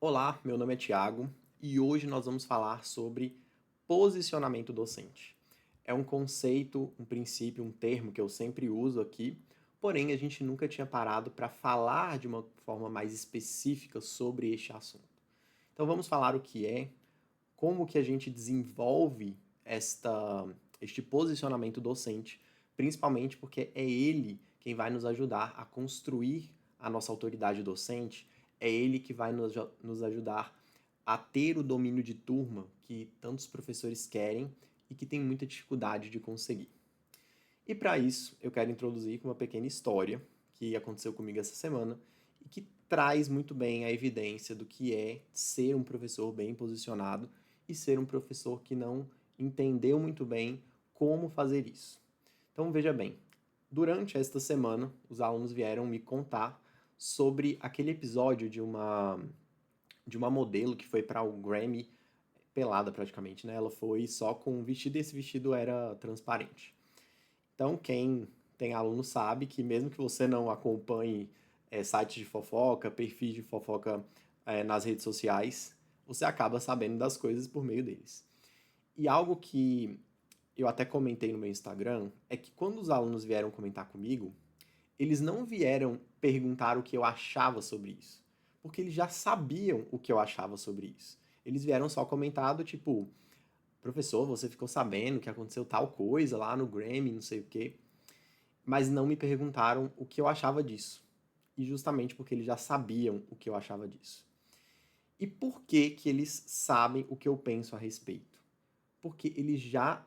Olá, meu nome é Tiago e hoje nós vamos falar sobre posicionamento docente. É um conceito, um princípio, um termo que eu sempre uso aqui, porém a gente nunca tinha parado para falar de uma forma mais específica sobre este assunto. Então vamos falar o que é, como que a gente desenvolve este posicionamento docente, principalmente porque é ele quem vai nos ajudar a construir a nossa autoridade docente, é ele que vai nos ajudar a ter o domínio de turma que tantos professores querem e que tem muita dificuldade de conseguir. E para isso, eu quero introduzir uma pequena história que aconteceu comigo essa semana e que traz muito bem a evidência do que é ser um professor bem posicionado e ser um professor que não entendeu muito bem como fazer isso. Então, veja bem, durante esta semana, os alunos vieram me contar sobre aquele episódio de uma modelo que foi para o Grammy pelada praticamente, né? Ela foi só com um vestido e esse vestido era transparente. Então, quem tem aluno sabe que mesmo que você não acompanhe sites de fofoca, perfis de fofoca nas redes sociais, você acaba sabendo das coisas por meio deles. E algo que eu até comentei no meu Instagram é que quando os alunos vieram comentar comigo, eles não vieram perguntar o que eu achava sobre isso, porque eles já sabiam o que eu achava sobre isso. Eles vieram só comentar do tipo, professor, você ficou sabendo que aconteceu tal coisa lá no Grammy, não sei o quê, mas não me perguntaram o que eu achava disso. E justamente porque eles já sabiam o que eu achava disso. E por que que eles sabem o que eu penso a respeito? Porque eles já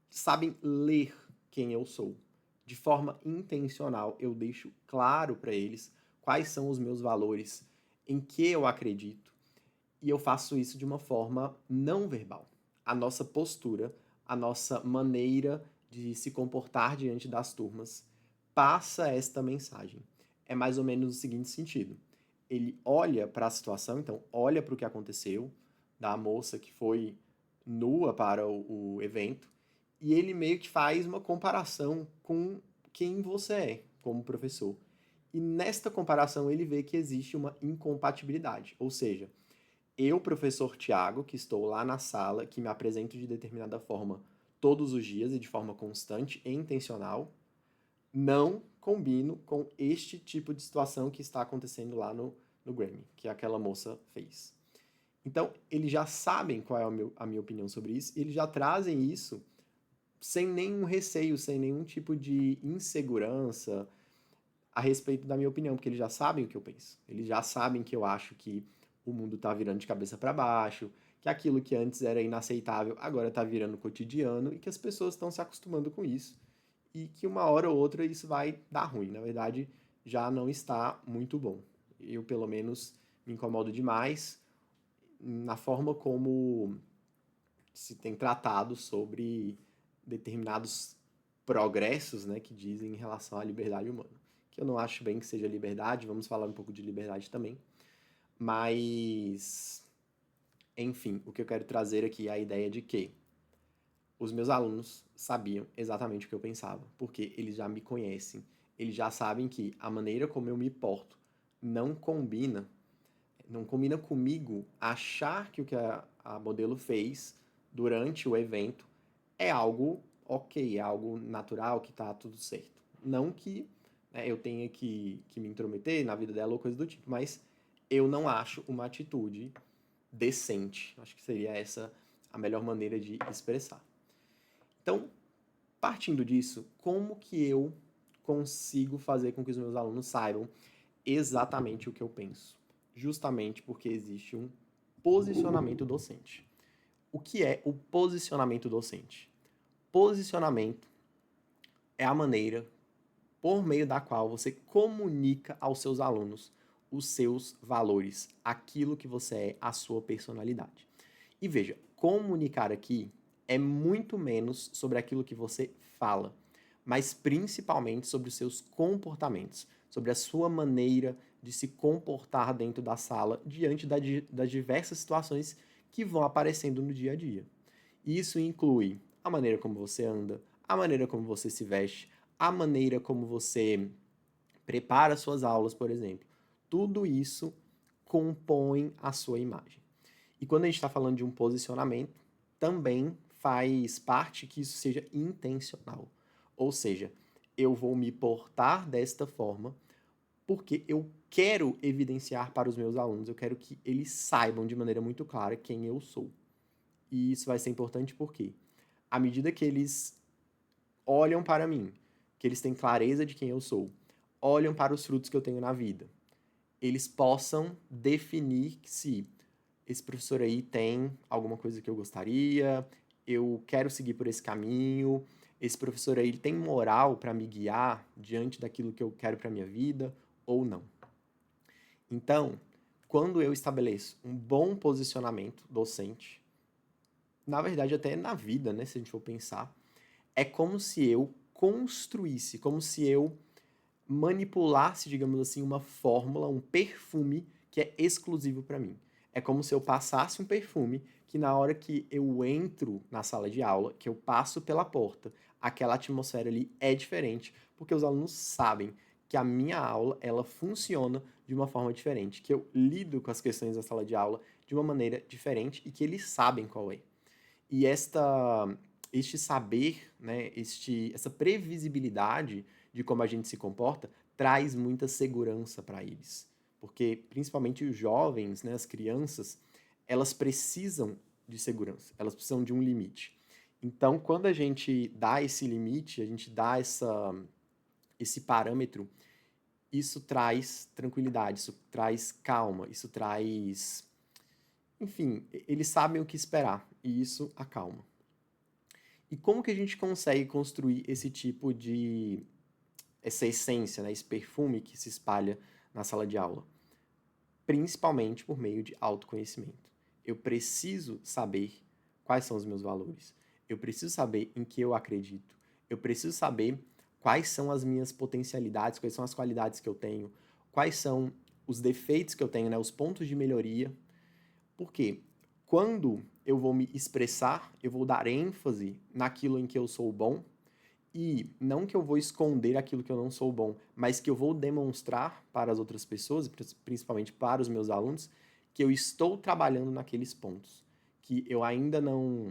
sabem ler quem eu sou. De forma intencional, eu deixo claro para eles quais são os meus valores, em que eu acredito, e eu faço isso de uma forma não verbal. A nossa postura, a nossa maneira de se comportar diante das turmas passa esta mensagem. É mais ou menos o seguinte sentido. Ele olha para a situação, então olha para o que aconteceu, da moça que foi nua para o evento, e ele meio que faz uma comparação com quem você é como professor. E nesta comparação ele vê que existe uma incompatibilidade, ou seja, eu, professor Tiago, que estou lá na sala, que me apresento de determinada forma todos os dias e de forma constante e intencional, não combino com este tipo de situação que está acontecendo lá no Grammy, que aquela moça fez. Então, eles já sabem qual é a minha opinião sobre isso, e eles já trazem isso sem nenhum receio, sem nenhum tipo de insegurança a respeito da minha opinião, porque eles já sabem o que eu penso. Eles já sabem que eu acho que o mundo está virando de cabeça para baixo, que aquilo que antes era inaceitável agora está virando cotidiano e que as pessoas estão se acostumando com isso e que uma hora ou outra isso vai dar ruim. Na verdade, já não está muito bom. Eu, pelo menos, me incomodo demais na forma como se tem tratado sobre determinados progressos, né, que dizem em relação à liberdade humana. Que eu não acho bem que seja liberdade, vamos falar um pouco de liberdade também. Mas, enfim, o que eu quero trazer aqui é a ideia de que os meus alunos sabiam exatamente o que eu pensava, porque eles já me conhecem, eles já sabem que a maneira como eu me porto não combina, não combina comigo achar que o que a modelo fez durante o evento é algo ok, é algo natural, que tá tudo certo. Não que eu tenha que me intrometer na vida dela ou coisa do tipo, mas eu não acho uma atitude decente. Acho que seria essa a melhor maneira de expressar. Então, partindo disso, como que eu consigo fazer com que os meus alunos saibam exatamente o que eu penso? Justamente porque existe um posicionamento docente. O que é o posicionamento docente? Posicionamento é a maneira por meio da qual você comunica aos seus alunos os seus valores, aquilo que você é, a sua personalidade. E veja, comunicar aqui é muito menos sobre aquilo que você fala, mas principalmente sobre os seus comportamentos, sobre a sua maneira de se comportar dentro da sala diante das diversas situações que vão aparecendo no dia a dia. Isso inclui a maneira como você anda, a maneira como você se veste, a maneira como você prepara suas aulas, por exemplo. Tudo isso compõem a sua imagem. E quando a gente está falando de um posicionamento, também faz parte que isso seja intencional. Ou seja, eu vou me portar desta forma porque eu quero evidenciar para os meus alunos, eu quero que eles saibam de maneira muito clara quem eu sou. E isso vai ser importante porque, à medida que eles olham para mim, que eles têm clareza de quem eu sou, olham para os frutos que eu tenho na vida, eles possam definir se esse professor aí tem alguma coisa que eu gostaria, eu quero seguir por esse caminho, esse professor aí ele tem moral para me guiar diante daquilo que eu quero para minha vida ou não. Então, quando eu estabeleço um bom posicionamento docente, na verdade até na vida, né, se a gente for pensar, é como se eu construísse, como se eu manipulasse, digamos assim, uma fórmula, um perfume que é exclusivo para mim. É como se eu passasse um perfume que na hora que eu entro na sala de aula, que eu passo pela porta, aquela atmosfera ali é diferente, porque os alunos sabem que a minha aula, ela funciona de uma forma diferente, que eu lido com as questões da sala de aula de uma maneira diferente e que eles sabem qual é. E este saber, né, essa previsibilidade de como a gente se comporta, traz muita segurança para eles. Porque, principalmente os jovens, né, as crianças, elas precisam de segurança, elas precisam de um limite. Então, quando a gente dá esse limite, a gente dá esse parâmetro, isso traz tranquilidade, isso traz calma, isso traz. Enfim, eles sabem o que esperar e isso acalma. E como que a gente consegue construir esse tipo de essa essência, né, esse perfume que se espalha na sala de aula? Principalmente por meio de autoconhecimento. Eu preciso saber quais são os meus valores. Eu preciso saber em que eu acredito. Eu preciso saber quais são as minhas potencialidades, quais são as qualidades que eu tenho, quais são os defeitos que eu tenho, né, os pontos de melhoria. Porque quando eu vou me expressar, eu vou dar ênfase naquilo em que eu sou bom e não que eu vou esconder aquilo que eu não sou bom, mas que eu vou demonstrar para as outras pessoas, principalmente para os meus alunos, que eu estou trabalhando naqueles pontos, que eu ainda não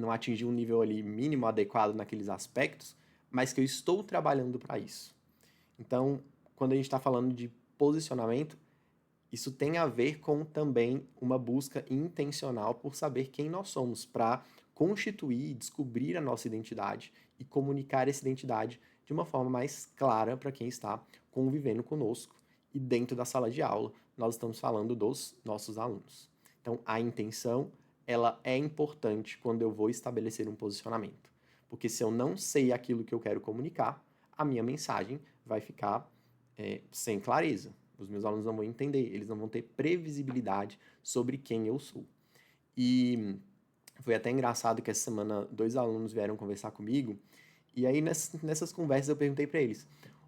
atingi um nível ali mínimo adequado naqueles aspectos, mas que eu estou trabalhando para isso. Então, quando a gente está falando de posicionamento, isso tem a ver com também uma busca intencional por saber quem nós somos, para constituir e descobrir a nossa identidade e comunicar essa identidade de uma forma mais clara para quem está convivendo conosco. E dentro da sala de aula, nós estamos falando dos nossos alunos. Então, a intenção, ela é importante quando eu vou estabelecer um posicionamento. Porque se eu não sei aquilo que eu quero comunicar, a minha mensagem vai ficar sem clareza. Os meus alunos não vão entender, eles não vão ter previsibilidade sobre quem eu sou. E foi até engraçado que essa semana 2 alunos vieram conversar comigo, e aí nessas conversas eu perguntei para eles: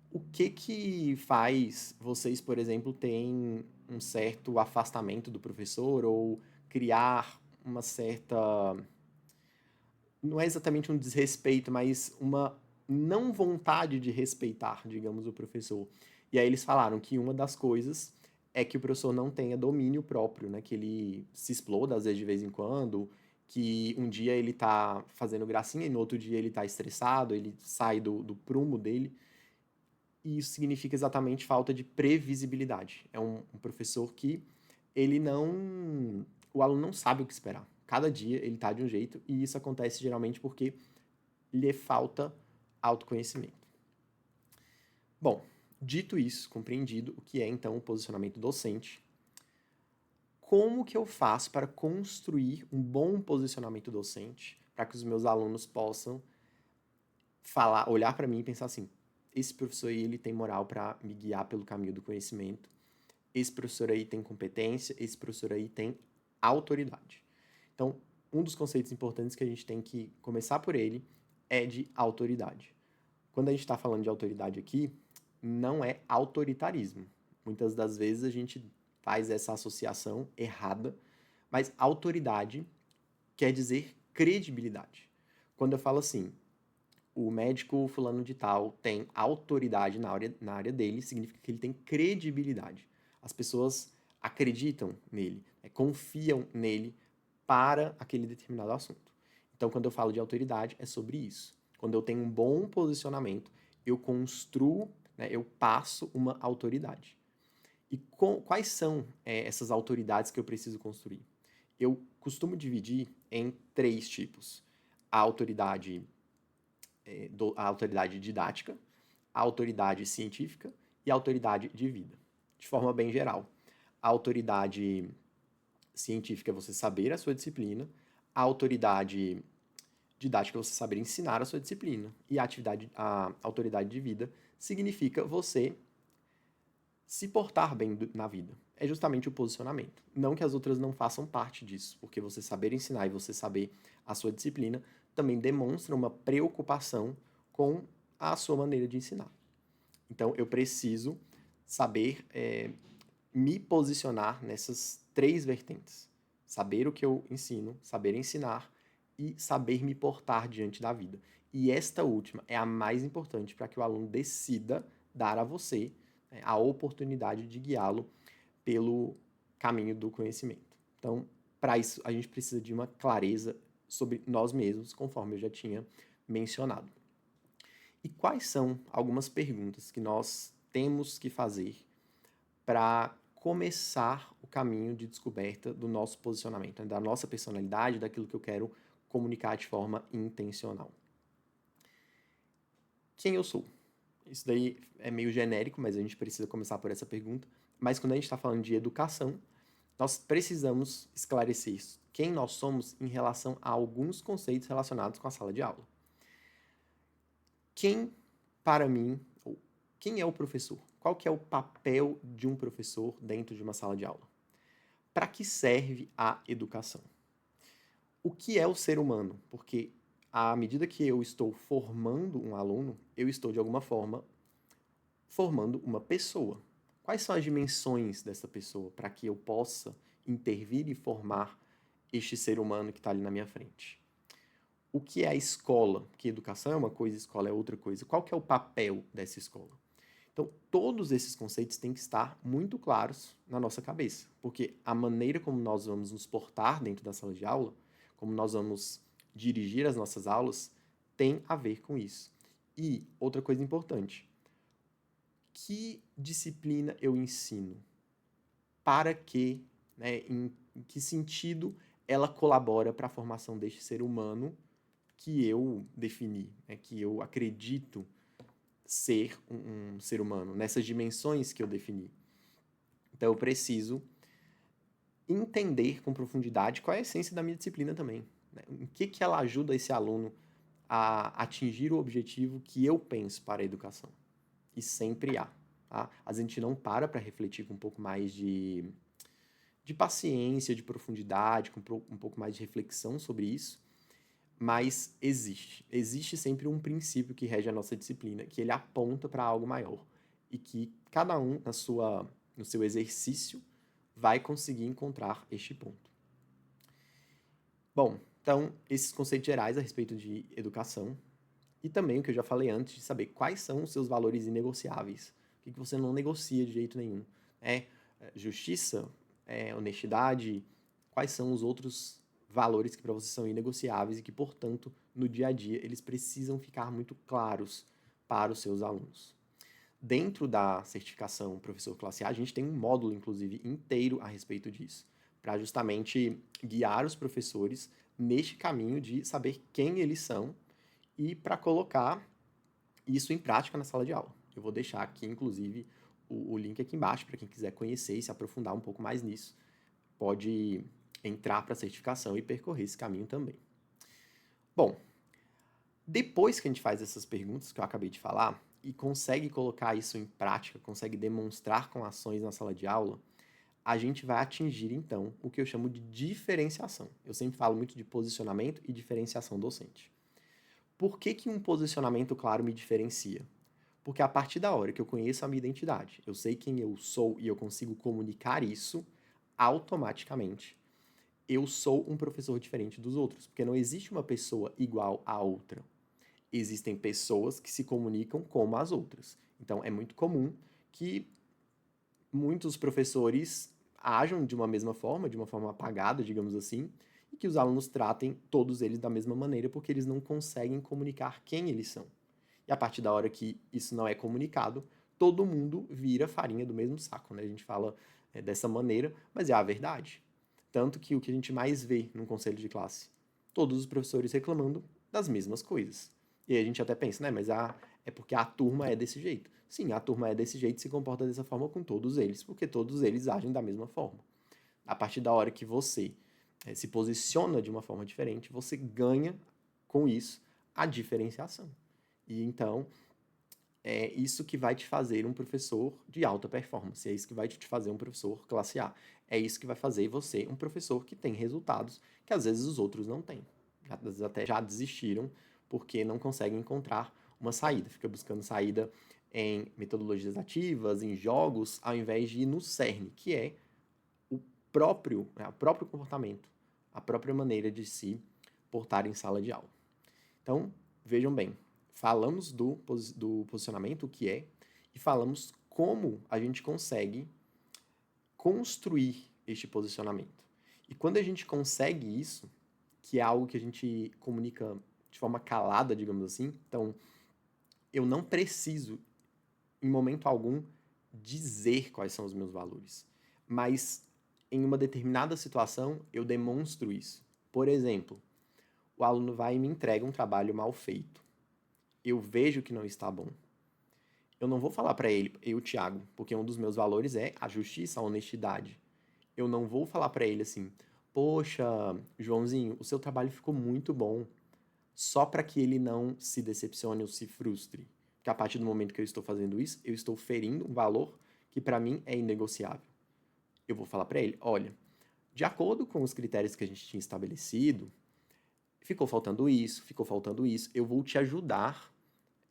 o que que faz vocês, por exemplo, terem um certo afastamento do professor ou criar uma certa, não é exatamente um desrespeito, mas uma não vontade de respeitar, digamos, o professor. E aí eles falaram que uma das coisas é que o professor não tenha domínio próprio, né? Que ele se exploda às vezes de vez em quando, que um dia ele tá fazendo gracinha e no outro dia ele tá estressado, ele sai do prumo dele. E isso significa exatamente falta de previsibilidade. É um professor que ele não. O aluno não sabe o que esperar. Cada dia ele tá de um jeito, e isso acontece geralmente porque lhe falta autoconhecimento. Bom, dito isso, compreendido o que é então o posicionamento docente, como que eu faço para construir um bom posicionamento docente para que os meus alunos possam falar, olhar para mim e pensar assim: esse professor aí ele tem moral para me guiar pelo caminho do conhecimento, esse professor aí tem competência, esse professor aí tem autoridade. Então, um dos conceitos importantes que a gente tem que começar por ele é de autoridade. Quando a gente está falando de autoridade aqui, não é autoritarismo. Muitas das vezes a gente faz essa associação errada, mas autoridade quer dizer credibilidade. Quando eu falo assim, o médico fulano de tal tem autoridade na área dele, significa que ele tem credibilidade. As pessoas acreditam nele, confiam nele para aquele determinado assunto. Então, quando eu falo de autoridade, é sobre isso. Quando eu tenho um bom posicionamento, eu construo, né, eu passo uma autoridade. E quais são essas autoridades que eu preciso construir? Eu costumo dividir em 3 tipos. A autoridade, a autoridade didática, a autoridade científica e a autoridade de vida. De forma bem geral. A autoridade científica é você saber a sua disciplina, a autoridade didática é você saber ensinar a sua disciplina, e a autoridade de vida significa você se portar bem na vida. É justamente o posicionamento. Não que as outras não façam parte disso, porque você saber ensinar e você saber a sua disciplina também demonstra uma preocupação com a sua maneira de ensinar. Então, eu preciso saber me posicionar nessas 3 vertentes. Saber o que eu ensino, saber ensinar e saber me portar diante da vida. E esta última é a mais importante para que o aluno decida dar a você, né, a oportunidade de guiá-lo pelo caminho do conhecimento. Então, para isso, a gente precisa de uma clareza sobre nós mesmos, conforme eu já tinha mencionado. E quais são algumas perguntas que nós temos que fazer para começar o caminho de descoberta do nosso posicionamento, né, da nossa personalidade, daquilo que eu quero comunicar de forma intencional? Quem eu sou? Isso daí é meio genérico, mas a gente precisa começar por essa pergunta. Mas quando a gente está falando de educação, nós precisamos esclarecer quem nós somos em relação a alguns conceitos relacionados com a sala de aula. Quem, para mim, ou quem é o professor? Qual que é o papel de um professor dentro de uma sala de aula? Para que serve a educação? O que é o ser humano? Porque à medida que eu estou formando um aluno, eu estou, de alguma forma, formando uma pessoa. Quais são as dimensões dessa pessoa para que eu possa intervir e formar este ser humano que está ali na minha frente? O que é a escola? Que educação é uma coisa, escola é outra coisa. Qual que é o papel dessa escola? Então, todos esses conceitos têm que estar muito claros na nossa cabeça, porque a maneira como nós vamos nos portar dentro da sala de aula, como nós vamos dirigir as nossas aulas, tem a ver com isso. E outra coisa importante, que disciplina eu ensino? Para quê? Né? Em que sentido ela colabora para a formação deste ser humano que eu defini, né? Que eu acredito ser um ser humano, nessas dimensões que eu defini. Então eu preciso entender com profundidade qual é a essência da minha disciplina também. Né? Em que ela ajuda esse aluno a atingir o objetivo que eu penso para a educação. E sempre há. Tá? A gente não para refletir com um pouco mais de paciência, de profundidade, com um pouco mais de reflexão sobre isso, mas existe. Existe sempre um princípio que rege a nossa disciplina, que ele aponta para algo maior e que cada um no seu exercício vai conseguir encontrar este ponto. Bom, então esses conceitos gerais a respeito de educação e também o que eu já falei antes de saber quais são os seus valores inegociáveis, o que você não negocia de jeito nenhum. Justiça, honestidade, quais são os outros valores que para você são inegociáveis e que, portanto, no dia a dia eles precisam ficar muito claros para os seus alunos. Dentro da certificação Professor Classe A, a gente tem um módulo, inclusive, inteiro a respeito disso, para justamente guiar os professores neste caminho de saber quem eles são e para colocar isso em prática na sala de aula. Eu vou deixar aqui, inclusive, o link aqui embaixo para quem quiser conhecer e se aprofundar um pouco mais nisso. Pode entrar para a certificação e percorrer esse caminho também. Bom, depois que a gente faz essas perguntas que eu acabei de falar e consegue colocar isso em prática, consegue demonstrar com ações na sala de aula, a gente vai atingir, então, o que eu chamo de diferenciação. Eu sempre falo muito de posicionamento e diferenciação docente. Por que um posicionamento claro me diferencia? Porque a partir da hora que eu conheço a minha identidade, eu sei quem eu sou e eu consigo comunicar isso, automaticamente eu sou um professor diferente dos outros, porque não existe uma pessoa igual a outra. Existem pessoas que se comunicam como as outras. Então, é muito comum que muitos professores ajam de uma mesma forma, de uma forma apagada, digamos assim, e que os alunos tratem todos eles da mesma maneira, porque eles não conseguem comunicar quem eles são. E a partir da hora que isso não é comunicado, todo mundo vira farinha do mesmo saco, né? A gente fala dessa maneira, mas é a verdade. Tanto que o que a gente mais vê num conselho de classe, todos os professores reclamando das mesmas coisas. E aí a gente até pensa, né, mas é porque a turma é desse jeito. Sim, a turma é desse jeito e se comporta dessa forma com todos eles, porque todos eles agem da mesma forma. A partir da hora que você se posiciona de uma forma diferente, você ganha com isso a diferenciação. E então, é isso que vai te fazer um professor de alta performance, é isso que vai te fazer um professor classe A. É isso que vai fazer você um professor que tem resultados que às vezes os outros não têm. Às vezes até já desistiram porque não conseguem encontrar uma saída. Fica buscando saída em metodologias ativas, em jogos, ao invés de ir no cerne, que é o próprio comportamento, a própria maneira de se portar em sala de aula. Então, vejam bem, falamos do posicionamento, o que é, e falamos como a gente consegue construir este posicionamento. E quando a gente consegue isso, que é algo que a gente comunica de forma calada, digamos assim, então eu não preciso, em momento algum, dizer quais são os meus valores, mas em uma determinada situação eu demonstro isso. Por exemplo, o aluno vai e me entrega um trabalho mal feito. Eu vejo que não está bom. Eu não vou falar para ele, eu, Thiago, porque um dos meus valores é a justiça, a honestidade. Eu não vou falar para ele assim, poxa, Joãozinho, o seu trabalho ficou muito bom, só para que ele não se decepcione ou se frustre. Porque a partir do momento que eu estou fazendo isso, eu estou ferindo um valor que para mim é inegociável. Eu vou falar para ele, olha, de acordo com os critérios que a gente tinha estabelecido, ficou faltando isso, eu vou te ajudar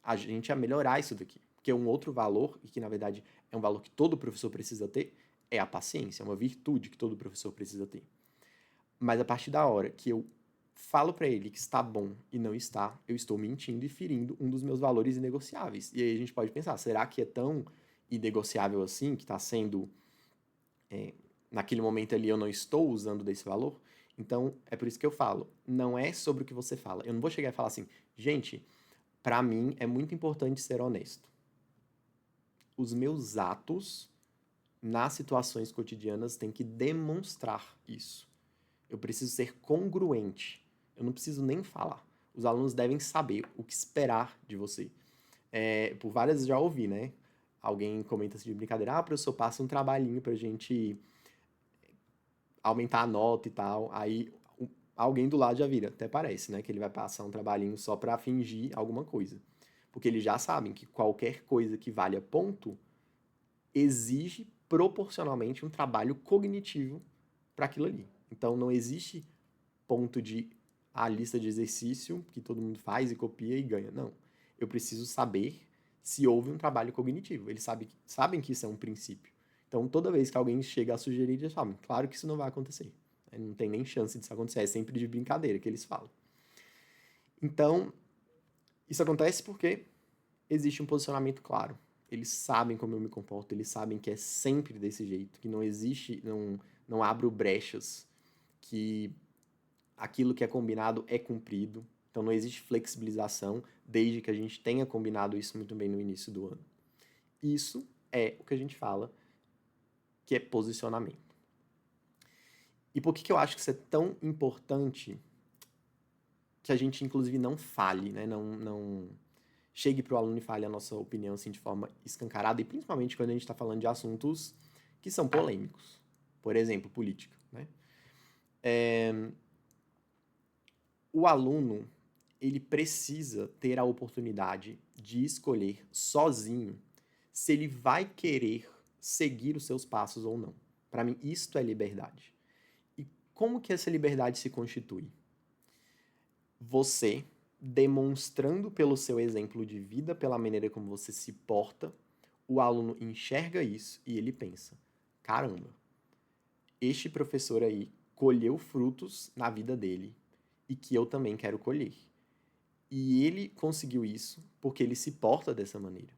a gente a melhorar isso daqui. Porque um outro valor, e que na verdade é um valor que todo professor precisa ter, é a paciência, é uma virtude que todo professor precisa ter. Mas a partir da hora que eu falo para ele que está bom e não está, eu estou mentindo e ferindo um dos meus valores inegociáveis. E aí a gente pode pensar, será que é tão inegociável assim, que está sendo, naquele momento ali eu não estou usando desse valor? Então, é por isso que eu falo, não é sobre o que você fala. Eu não vou chegar e falar assim, gente, para mim é muito importante ser honesto. Os meus atos nas situações cotidianas têm que demonstrar isso. Eu preciso ser congruente. Eu não preciso nem falar. Os alunos devem saber o que esperar de você. Por várias vezes já ouvi, né? Alguém comenta assim de brincadeira, professor, passa um trabalhinho pra gente aumentar a nota e tal. Aí alguém do lado já vira, até parece, né? Que ele vai passar um trabalhinho só pra fingir alguma coisa. Porque eles já sabem que qualquer coisa que valha ponto exige proporcionalmente um trabalho cognitivo para aquilo ali. Então não existe ponto de a lista de exercício que todo mundo faz e copia e ganha. Não. Eu preciso saber se houve um trabalho cognitivo. Eles sabem que isso é um princípio. Então toda vez que alguém chega a sugerir, eles sabem, claro que isso não vai acontecer. Não tem nem chance disso acontecer, é sempre de brincadeira que eles falam. Então, isso acontece porque existe um posicionamento claro. Eles sabem como eu me comporto, eles sabem que é sempre desse jeito, que não existe, não abro brechas, que aquilo que é combinado é cumprido. Então não existe flexibilização, desde que a gente tenha combinado isso muito bem no início do ano. Isso é o que a gente fala que é posicionamento. E por que eu acho que isso é tão importante que a gente, inclusive, não fale, né? Não chegue para o aluno e fale a nossa opinião assim, de forma escancarada, e principalmente quando a gente está falando de assuntos que são polêmicos. Por exemplo, política. Né? O aluno ele precisa ter a oportunidade de escolher sozinho se ele vai querer seguir os seus passos ou não. Para mim, isto é liberdade. E como que essa liberdade se constitui? Você demonstrando pelo seu exemplo de vida, pela maneira como você se porta, o aluno enxerga isso e ele pensa: caramba, este professor aí colheu frutos na vida dele e que eu também quero colher. E ele conseguiu isso porque ele se porta dessa maneira.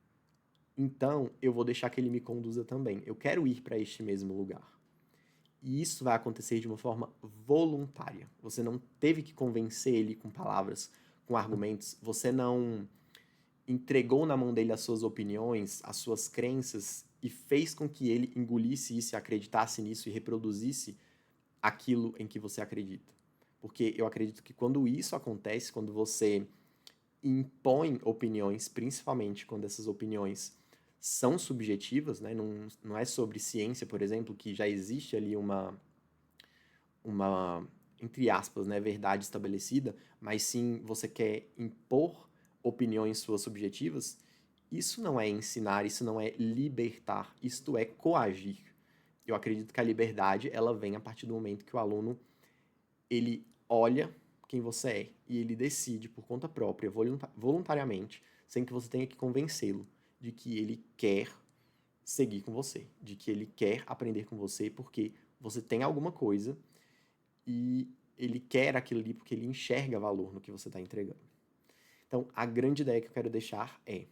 Então, eu vou deixar que ele me conduza também. Eu quero ir para este mesmo lugar. E isso vai acontecer de uma forma voluntária. Você não teve que convencer ele com palavras, com argumentos. Você não entregou na mão dele as suas opiniões, as suas crenças e fez com que ele engolisse isso, acreditasse nisso e reproduzisse aquilo em que você acredita. Porque eu acredito que quando isso acontece, quando você impõe opiniões, principalmente quando essas opiniões são subjetivas, né? Não é sobre ciência, por exemplo, que já existe ali uma entre aspas, né, verdade estabelecida, mas sim você quer impor opiniões suas subjetivas, isso não é ensinar, isso não é libertar, isto é coagir. Eu acredito que a liberdade, ela vem a partir do momento que o aluno, ele olha quem você é e ele decide por conta própria, voluntariamente, sem que você tenha que convencê-lo de que ele quer seguir com você, de que ele quer aprender com você porque você tem alguma coisa e ele quer aquilo ali porque ele enxerga valor no que você está entregando. Então, a grande ideia que eu quero deixar é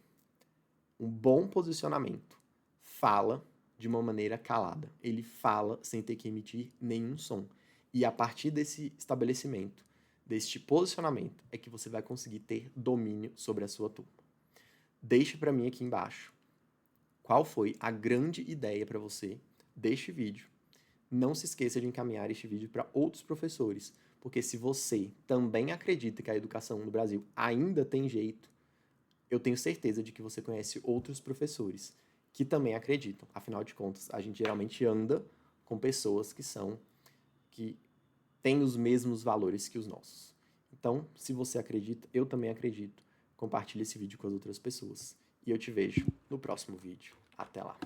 um bom posicionamento fala de uma maneira calada. Ele fala sem ter que emitir nenhum som. E a partir desse estabelecimento, deste posicionamento, é que você vai conseguir ter domínio sobre a sua turma. Deixe para mim aqui embaixo qual foi a grande ideia para você deste vídeo. Não se esqueça de encaminhar este vídeo para outros professores, porque se você também acredita que a educação no Brasil ainda tem jeito, eu tenho certeza de que você conhece outros professores que também acreditam. Afinal de contas, a gente geralmente anda com pessoas que têm os mesmos valores que os nossos. Então, se você acredita, eu também acredito. Compartilhe esse vídeo com as outras pessoas. E eu te vejo no próximo vídeo. Até lá!